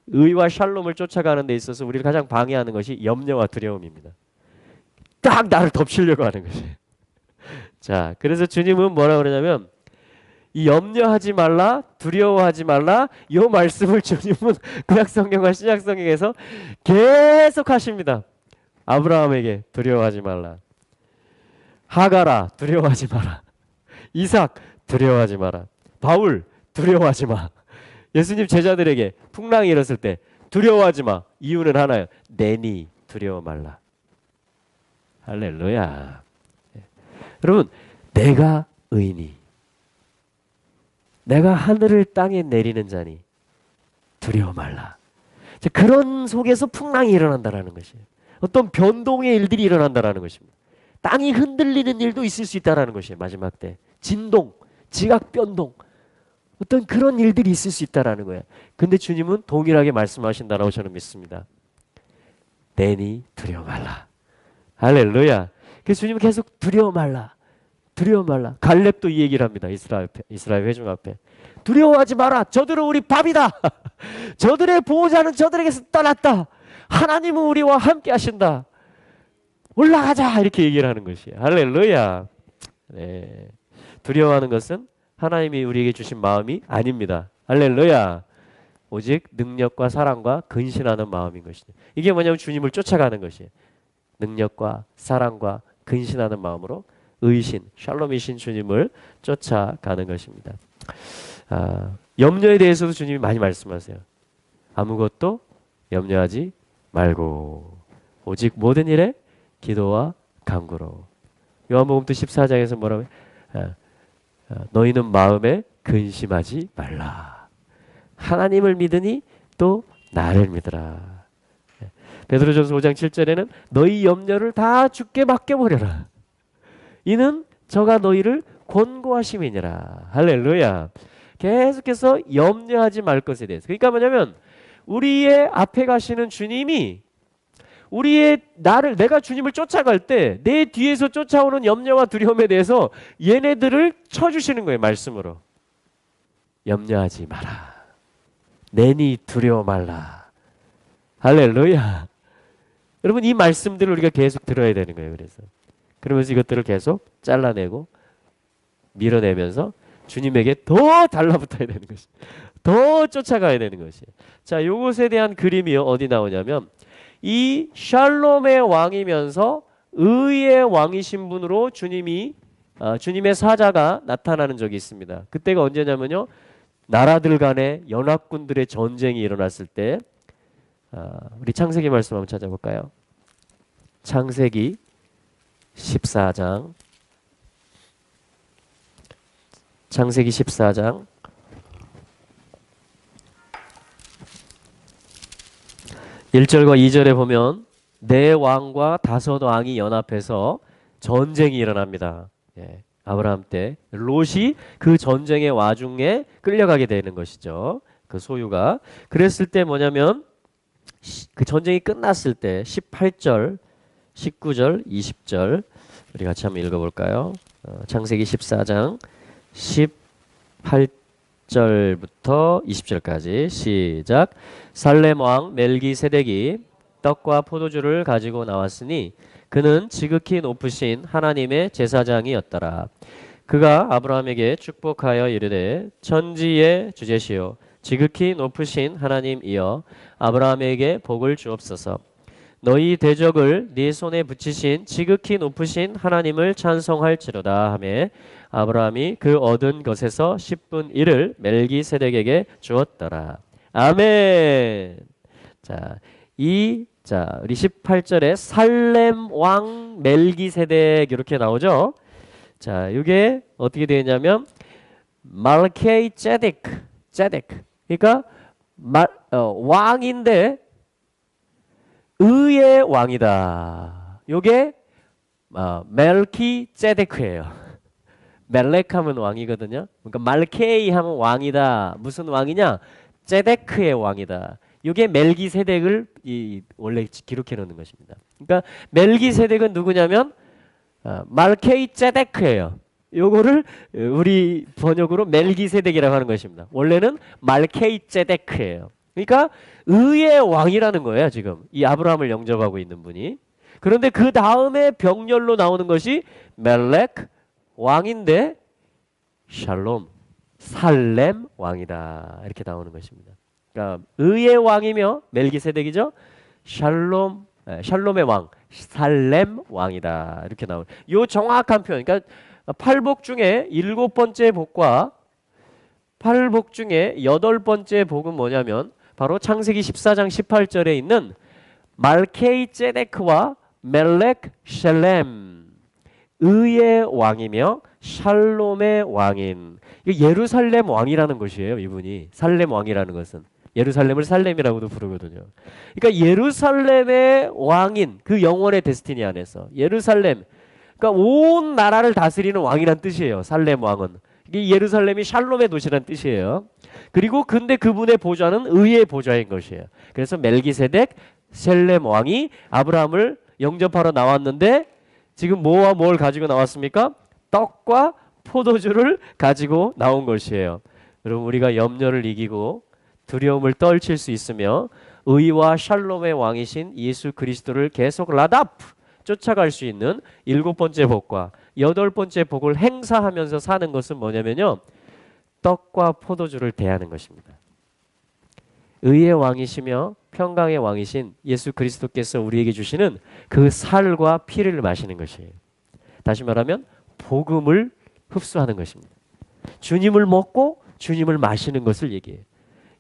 의와 샬롬을 쫓아가는 데 있어서 우리를 가장 방해하는 것이 염려와 두려움입니다. 딱 나를 덮치려고 하는 것이에요. 자, 그래서 주님은 뭐라 그러냐면 이 염려하지 말라, 두려워하지 말라, 이 말씀을 주님은 구약성경과 신약성경에서 계속 하십니다. 아브라함에게 두려워하지 말라, 하가라 두려워하지 마라, 이삭 두려워하지 마라, 바울 두려워하지 마. 예수님 제자들에게 풍랑이 일었을 때 두려워하지 마. 이유는 하나예요. 내니 두려워 말라. 할렐루야. 여러분, 내가 의인이, 내가 하늘을 땅에 내리는 자니 두려워 말라. 그런 속에서 풍랑이 일어난다라는 것이에요. 어떤 변동의 일들이 일어난다라는 것입니다. 땅이 흔들리는 일도 있을 수 있다라는 것이에요. 마지막 때 진동, 지각 변동, 어떤 그런 일들이 있을 수 있다라는 거예요. 근데 주님은 동일하게 말씀하신다라고 저는 믿습니다. 내니 두려워 말라. 할렐루야. 그래서 주님은 계속 두려워 말라, 두려워 말라. 갈렙도 이 얘기를 합니다. 이스라엘 회중 앞에 두려워하지 마라. 저들은 우리 밥이다. 저들의 보호자는 저들에게서 떠났다. 하나님은 우리와 함께 하신다. 올라가자. 이렇게 얘기를 하는 것이에요. 할렐루야. 네. 두려워하는 것은 하나님이 우리에게 주신 마음이 아닙니다. 할렐루야. 오직 능력과 사랑과 근신하는 마음인 것이죠. 이게 뭐냐면 주님을 쫓아가는 것이에요. 능력과 사랑과 근신하는 마음으로 의신, 샬롬이신 주님을 쫓아가는 것입니다. 염려에 대해서도 주님이 많이 말씀하세요. 아무것도 염려하지 말고 오직 모든 일에 기도와 간구로. 요한복음 14장에서 뭐라고 해요? 너희는 마음에 근심하지 말라. 하나님을 믿으니 또 나를 믿으라. 베드로전서 5장 7절에는 너희 염려를 다 주께 맡겨버려라. 이는 저가 너희를 권고하심이니라. 할렐루야. 계속해서 염려하지 말 것에 대해서. 그러니까 뭐냐면 우리의 앞에 가시는 주님이 내가 주님을 쫓아갈 때 내 뒤에서 쫓아오는 염려와 두려움에 대해서 얘네들을 쳐주시는 거예요. 말씀으로. 염려하지 마라. 내니 두려워 말라. 할렐루야. 여러분, 이 말씀들을 우리가 계속 들어야 되는 거예요. 그러면서 이것들을 계속 잘라내고 밀어내면서 주님에게 더 달라붙어야 되는 것이, 더 쫓아가야 되는 것이. 자, 이것에 대한 그림이 어디 나오냐면 이 샬롬의 왕이면서 의의 왕이신 분으로 주님의 사자가 나타나는 적이 있습니다. 그때가 언제냐면요, 나라들 간의 연합군들의 전쟁이 일어났을 때, 우리 창세기 말씀 한번 찾아볼까요? 창세기 14장 창세기 14장 1절과 2절에 보면 네 왕과 다섯 왕이 연합해서 전쟁이 일어납니다. 예, 아브라함 때 롯이 그 전쟁의 와중에 끌려가게 되는 것이죠. 그 소유가. 그랬을 때 뭐냐면 그 전쟁이 끝났을 때 18절, 19절, 20절 우리 같이 한번 읽어볼까요? 창세기 14장 18절부터 20절까지 시작. 살렘 왕 멜기세덱이 떡과 포도주를 가지고 나왔으니 그는 지극히 높으신 하나님의 제사장이었더라. 그가 아브라함에게 축복하여 이르되 천지의 주제시요 지극히 높으신 하나님이여 아브라함에게 복을 주옵소서. 너희 대적을 네 손에 붙이신 지극히 높으신 하나님을 찬송할지로다 하매 아브라함이 그 얻은 것에서 10분 1을 멜기세덱에게 주었더라. 아멘. 자, 우리 18절에 살렘 왕 멜기세덱 이렇게 나오죠. 자, 이게 어떻게 되냐면 말케이 제데크. 그러니까 왕인데 의의 왕이다. 요게 멜키 제데크예요. 멜렉 하면 왕이거든요. 그러니까 말케이 하면 왕이다. 무슨 왕이냐? 제데크의 왕이다. 이게 멜기세덱을 원래 기록해 놓는 것입니다. 그러니까 멜기세덱은 누구냐면 말케이 제데크예요. 요거를 우리 번역으로 멜기세덱이라고 하는 것입니다. 원래는 말케이 제데크예요. 그러니까 의의 왕이라는 거예요. 지금 이 아브라함을 영접하고 있는 분이. 그런데 그 다음에 병렬로 나오는 것이 멜렉 왕인데 샬롬 살렘 왕이다. 이렇게 나오는 것입니다. 그러니까 의의 왕이며 멜기세덱이죠. 샬롬의 왕 살렘 왕이다. 이렇게 나오는 요 정확한 표현. 그러니까 팔복 중에 7번째 복과 팔복 중에 8번째 복은 뭐냐면 바로 창세기 14장 18절에 있는 말케이 제데크와 멜렉 샬렘 의의 왕이며 샬롬의 왕인 예루살렘 왕이라는 것이에요. 이분이 살렘 왕이라는 것은 예루살렘을 살렘이라고도 부르거든요. 그러니까 예루살렘의 왕인 그 영원의 데스티니 안에서 예루살렘 그러니까 온 나라를 다스리는 왕이란 뜻이에요. 살렘 왕은 이게 예루살렘이 샬롬의 도시란 뜻이에요. 그리고 근데 그분의 보좌는 의의 보좌인 것이에요. 그래서 멜기세덱 셀렘 왕이 아브라함을 영접하러 나왔는데 지금 뭐와 뭘 가지고 나왔습니까? 떡과 포도주를 가지고 나온 것이에요. 여러분 우리가 염려를 이기고 두려움을 떨칠 수 있으며 의와 샬롬의 왕이신 예수 그리스도를 계속 라다프 쫓아갈 수 있는 7번째 복과 8번째 복을 행사하면서 사는 것은 뭐냐면요. 떡과 포도주를 대하는 것입니다. 의의 왕이시며 평강의 왕이신 예수 그리스도께서 우리에게 주시는 그 살과 피를 마시는 것이에요. 다시 말하면 복음을 흡수하는 것입니다. 주님을 먹고 주님을 마시는 것을 얘기해요.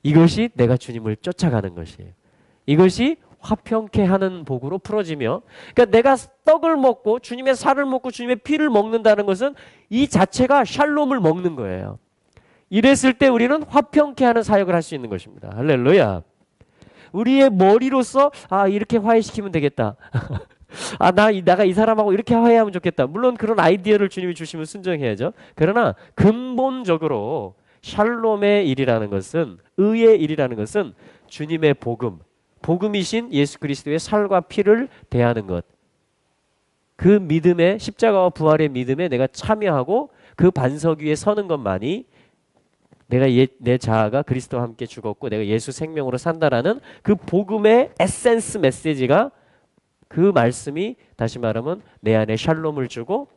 이것이 내가 주님을 쫓아가는 것이에요. 이것이 화평케 하는 복으로 풀어지며 그러니까 내가 떡을 먹고 주님의 살을 먹고 주님의 피를 먹는다는 것은 이 자체가 샬롬을 먹는 거예요. 이랬을 때 우리는 화평케 하는 사역을 할 수 있는 것입니다. 할렐루야. 우리의 머리로서 이렇게 화해시키면 되겠다. 내가 이 사람하고 이렇게 화해하면 좋겠다. 물론 그런 아이디어를 주님이 주시면 순종해야죠. 그러나 근본적으로 샬롬의 일이라는 것은 의의 일이라는 것은 주님의 복음이신 예수 그리스도의 살과 피를 대하는 것. 그 믿음에 십자가와 부활의 믿음에 내가 참여하고 그 반석 위에 서는 것만이 내가 내 자아가 그리스도와 함께 죽었고 내가 예수 생명으로 산다라는 그 복음의 에센스 메시지가 그 말씀이 다시 말하면 내 안에 샬롬을 주고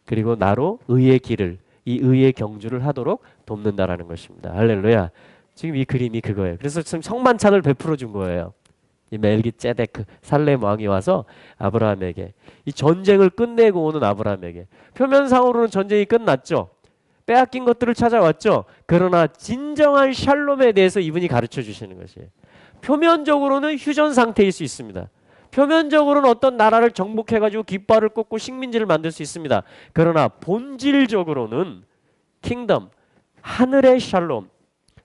그리고 나로 의의 길을 이 의의 경주를 하도록 돕는다라는 것입니다. 할렐루야. 지금 이 그림이 그거예요. 그래서 지금 성만찬을 베풀어 준 거예요. 이 멜기세덱 살렘 왕이 와서 아브라함에게 이 전쟁을 끝내고 오는 아브라함에게 표면상으로는 전쟁이 끝났죠. 빼앗긴 것들을 찾아왔죠. 그러나 진정한 샬롬에 대해서 이분이 가르쳐 주시는 것이에요. 표면적으로는 휴전 상태일 수 있습니다. 표면적으로는 어떤 나라를 정복해가지고 깃발을 꽂고 식민지를 만들 수 있습니다. 그러나 본질적으로는 킹덤, 하늘의 샬롬,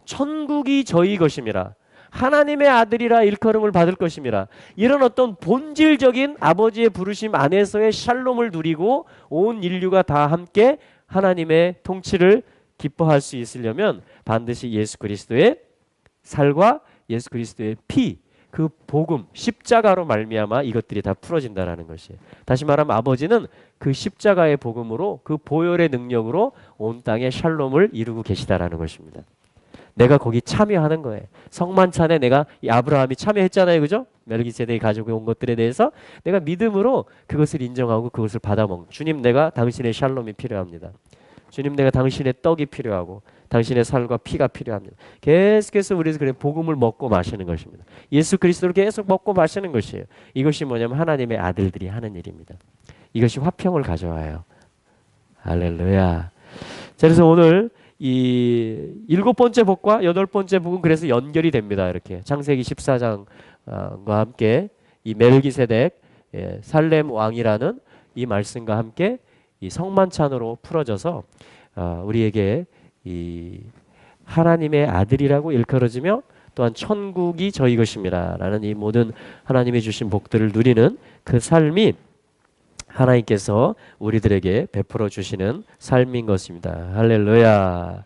천국이 저희 것임이라, 하나님의 아들이라 일컬음을 받을 것임이라. 이런 어떤 본질적인 아버지의 부르심 안에서의 샬롬을 누리고 온 인류가 다 함께 하나님의 통치를 기뻐할 수 있으려면 반드시 예수 그리스도의 살과 예수 그리스도의 피, 그 복음, 십자가로 말미암아 이것들이 다 풀어진다라는 것이에요. 다시 말하면 아버지는 그 십자가의 복음으로, 그 보혈의 능력으로 온 땅에 샬롬을 이루고 계시다라는 것입니다. 내가 거기 참여하는 거예요. 성만찬에 내가 이 아브라함이 참여했잖아요, 그죠? 멜기세덱이 가지고 온 것들에 대해서 내가 믿음으로 그것을 인정하고 그것을 받아먹는. 주님, 내가 당신의 샬롬이 필요합니다. 주님, 내가 당신의 떡이 필요하고 당신의 살과 피가 필요합니다. 계속해서 우리는 그래 복음을 먹고 마시는 것입니다. 예수 그리스도를 계속 먹고 마시는 것이에요. 이것이 뭐냐면 하나님의 아들들이 하는 일입니다. 이것이 화평을 가져와요. 할렐루야. 자, 그래서 오늘 이 7번째 복과 8번째 복은 그래서 연결이 됩니다. 이렇게 창세기 14장과 함께 이 멜기세덱, 살렘 왕이라는 이 말씀과 함께 이 성만찬으로 풀어져서 우리에게 이 하나님의 아들이라고 일컬어지며 또한 천국이 저희 것입니다 라는 이 모든 하나님이 주신 복들을 누리는 그 삶이 하나님께서 우리들에게 베풀어 주시는 삶인 것입니다. 할렐루야.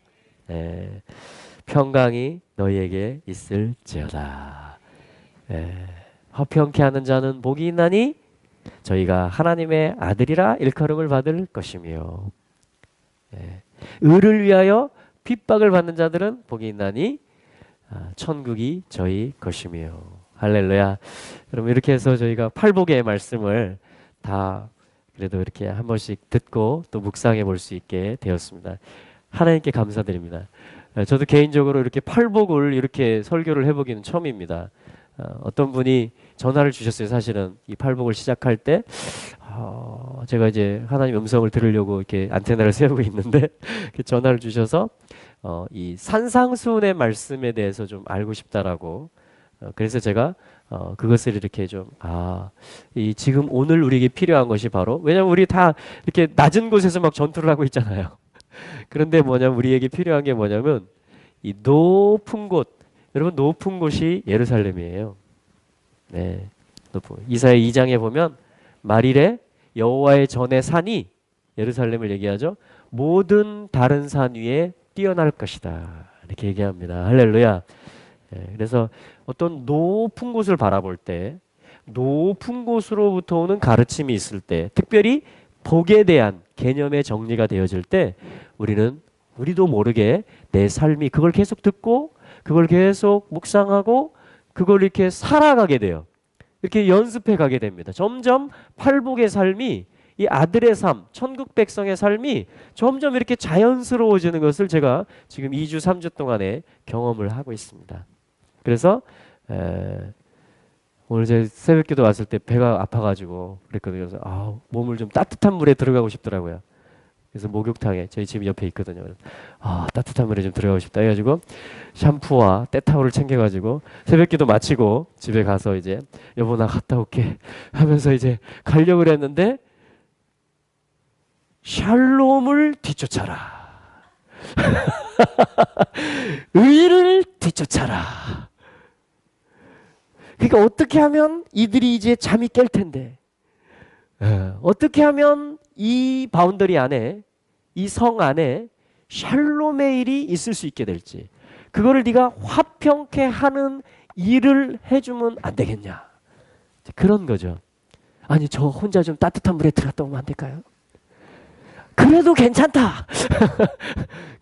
평강이 너희에게 있을지어다. 화평케 하는 자는 복이 있나니 저희가 하나님의 아들이라 일컬음을 받을 것이며, 의를 위하여 핍박을 받는 자들은 복이 있나니 천국이 저희 것이며. 할렐루야. 그럼 이렇게 해서 저희가 팔복의 말씀을 다 그래도 이렇게 한 번씩 듣고 또 묵상해 볼 수 있게 되었습니다. 하나님께 감사드립니다. 저도 개인적으로 이렇게 팔복을 이렇게 설교를 해보기는 처음입니다. 어떤 분이 전화를 주셨어요. 사실은 이 팔복을 시작할 때 제가 이제 하나님 음성을 들으려고 이렇게 안테나를 세우고 있는데 전화를 주셔서 이 산상수훈의 말씀에 대해서 좀 알고 싶다라고. 그래서 제가 그것을 이렇게 좀 이 지금 오늘 우리에게 필요한 것이 바로, 왜냐면 우리 다 이렇게 낮은 곳에서 막 전투를 하고 있잖아요. 그런데 뭐냐면 우리에게 필요한 게 뭐냐면 이 높은 곳, 여러분 높은 곳이 예루살렘이에요. 네, 높은. 이사야 2장에 보면 말일에 여호와의 전의 산이, 예루살렘을 얘기하죠. 모든 다른 산 위에 뛰어날 것이다 이렇게 얘기합니다. 할렐루야. 그래서 어떤 높은 곳을 바라볼 때, 높은 곳으로부터 오는 가르침이 있을 때, 특별히 복에 대한 개념의 정리가 되어질 때 우리도 모르게 내 삶이 그걸 계속 듣고 그걸 계속 묵상하고 그걸 이렇게 살아가게 돼요. 이렇게 연습해 가게 됩니다. 점점 팔복의 삶이, 이 아들의 삶, 천국 백성의 삶이 점점 이렇게 자연스러워지는 것을 제가 지금 2주 3주 동안에 경험을 하고 있습니다. 그래서 오늘 제 새벽기도 왔을 때 배가 아파가지고 그랬거든요. 그래서 몸을 좀 따뜻한 물에 들어가고 싶더라고요. 그래서 목욕탕에 저희 집 옆에 있거든요. 그래서 따뜻한 물에 좀 들어가고 싶다 해가지고 샴푸와 때타올을 챙겨가지고 새벽기도 마치고 집에 가서 이제 여보 나 갔다 올게 하면서 이제 가려고 했는데 샬롬을 뒤쫓아라. 의를 뒤쫓아라. 그러니까 어떻게 하면 이들이 이제 잠이 깰 텐데, 어떻게 하면 이 바운더리 안에, 이 성 안에 샬롬의 일이 있을 수 있게 될지, 그거를 네가 화평케 하는 일을 해주면 안 되겠냐, 그런 거죠. 아니 저 혼자 좀 따뜻한 물에 들어갔다 오면 안 될까요? 그래도 괜찮다.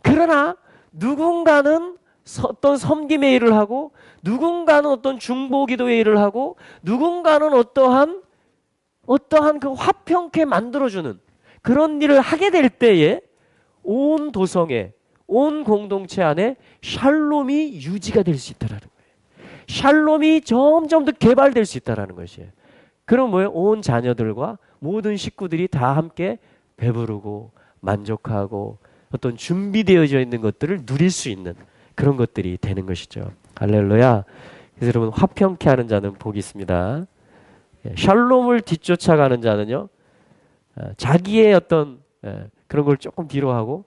그러나 누군가는 어떤 섬김의 일을 하고, 누군가는 어떤 중보기도의 일을 하고, 누군가는 어떠한 그 화평케 만들어주는 그런 일을 하게 될 때에 온 도성에, 온 공동체 안에 샬롬이 유지가 될 수 있다는 거예요. 샬롬이 점점 더 개발될 수 있다는 것이에요. 그럼 뭐예요? 온 자녀들과 모든 식구들이 다 함께 배부르고 만족하고 어떤 준비되어져 있는 것들을 누릴 수 있는 그런 것들이 되는 것이죠. 할렐루야. 그래서 여러분 화평케 하는 자는 복이 있습니다. 샬롬을 뒤쫓아가는 자는요, 자기의 어떤 그런 걸 조금 뒤로하고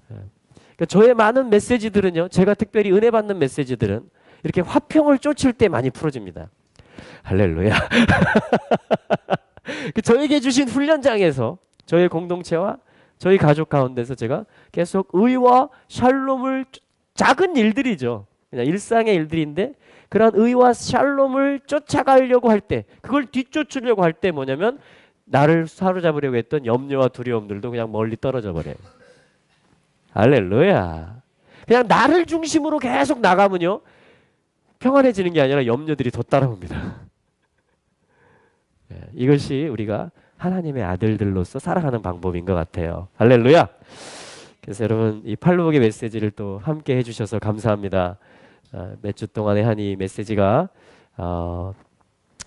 그러니까 저의 많은 메시지들은요, 제가 특별히 은혜 받는 메시지들은 이렇게 화평을 쫓을 때 많이 풀어집니다. 할렐루야. 저에게 주신 훈련장에서 저의 공동체와 저희 가족 가운데서 제가 계속 의와 샬롬을, 작은 일들이죠. 그냥 일상의 일들인데 그런 의와 샬롬을 쫓아가려고 할 때, 그걸 뒤쫓으려고 할 때 뭐냐면 나를 사로잡으려고 했던 염려와 두려움들도 그냥 멀리 떨어져 버려요. 할렐루야. 그냥 나를 중심으로 계속 나가면요, 평안해지는 게 아니라 염려들이 더 따라옵니다. 이것이 우리가 하나님의 아들들로서 살아가는 방법인 것 같아요. 할렐루야. 그래서 여러분, 이 팔로복의 메시지를 또 함께 해주셔서 감사합니다. 몇 주 동안의 한 이 메시지가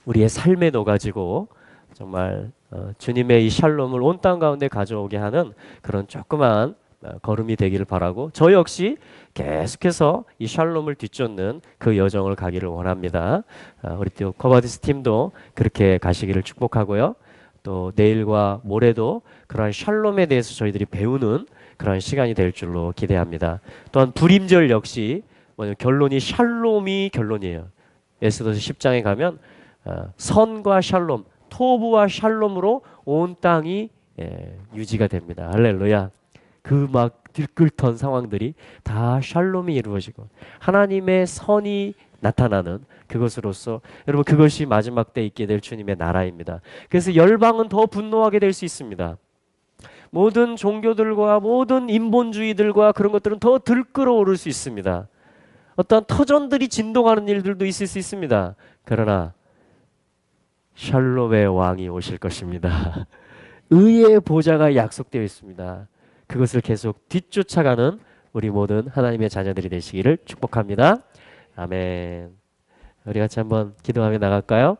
우리의 삶에 녹아지고 정말 주님의 이 샬롬을 온 땅 가운데 가져오게 하는 그런 조그만 걸음이 되기를 바라고, 저 역시 계속해서 이 샬롬을 뒤쫓는 그 여정을 가기를 원합니다. 우리 또 커버디스 팀도 그렇게 가시기를 축복하고요. 또 내일과 모레도 그러한 샬롬에 대해서 저희들이 배우는 그런 시간이 될 줄로 기대합니다. 또한 불임절 역시 결론이 샬롬이 결론이에요. 에스더서 10장에 가면 선과 샬롬, 토부와 샬롬으로 온 땅이 유지가 됩니다. 할렐루야. 그 막 들끓던 상황들이 다 샬롬이 이루어지고 하나님의 선이 나타나는 그것으로서, 여러분, 그것이 마지막 때 있게 될 주님의 나라입니다. 그래서 열방은 더 분노하게 될 수 있습니다. 모든 종교들과 모든 인본주의들과 그런 것들은 더 들끓어 오를 수 있습니다. 어떤 터전들이 진동하는 일들도 있을 수 있습니다. 그러나 샬롬의 왕이 오실 것입니다. 의의 보좌가 약속되어 있습니다. 그것을 계속 뒤쫓아가는 우리 모든 하나님의 자녀들이 되시기를 축복합니다. 아멘. 우리 같이 한번 기도하며 나갈까요?